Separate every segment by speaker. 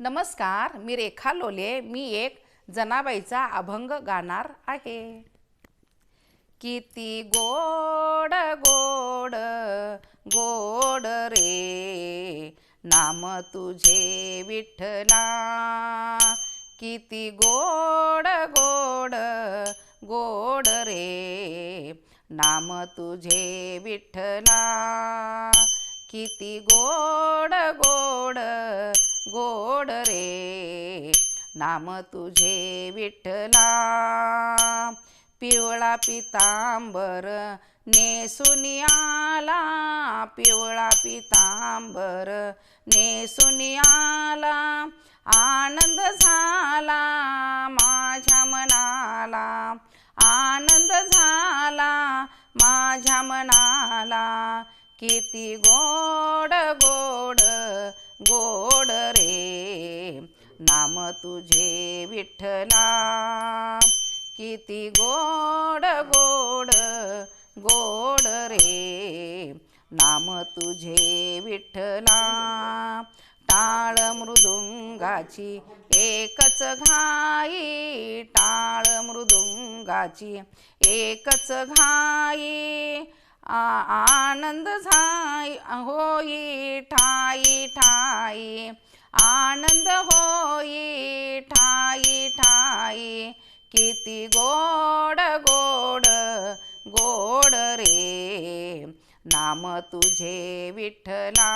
Speaker 1: नमस्कार, मी रेखा लोले. मी एक जनाबाईचा अभंग गाणार आहे. किती गोड गोड गोड रे नाम तुझे विठ्ठला. किती गोड गोड गोड रे नाम तुझे विठ्ठला. किती गोड गोड गोड रे नाम तुझे विठ्ठला. पिवळा पितांबर नेसून आला, पिवळा पितांबर नेसून आला. आनंद झाला माझ्या मनाला, आनंद झाला माझ्या मनाला. किती गोड गोड गोड रे नाम तुझे विठ्ठला. किती गोड गोड गोड रे नाम तुझे विठ्ठला. टाळ मृदुंगाची एकच घाई, टाळ मृदुंगाची एकच घाई. आनंद झाई होई ठाई ठाई, आनंद होई ठाई ठाई. किती गोड गोड गोड रे नाम तुझे विठ्ठला.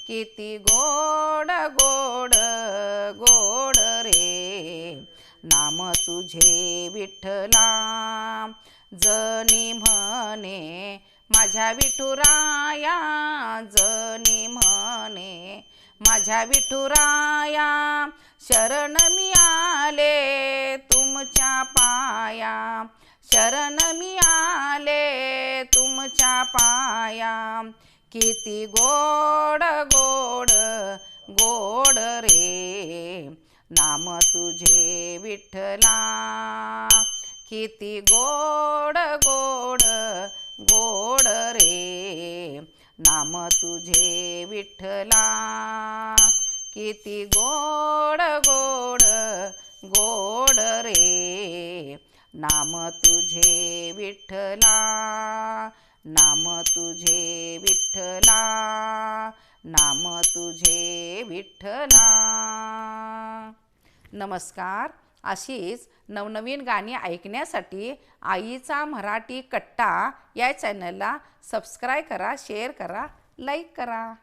Speaker 1: किती गोड गोड गोड रे नाम तुझे विठ्ठला. जनी म्हणे माझ्या विठुराया, जनी म्हणे माझ्या विठुराया. शरण मी आले तुमच्या पाया, शरण मी आले तुमच्या पाया. किती गोड गोड गोड रे नाम तुझे विठ्ठला. किती गोड गोड गोड रे नाम तुझे विठ्ठला. किती गोड गोड गोड रे नाम तुझे विठ्ठला. नाम तुझे विठ्ठला, नाम तुझे विठ्ठला. नमस्कार. अशीच नवनवीन गाणी ऐकण्यासाठी आईचा मराठी कट्टा या चॅनलला सबस्क्राईब करा, शेअर करा, लाईक करा.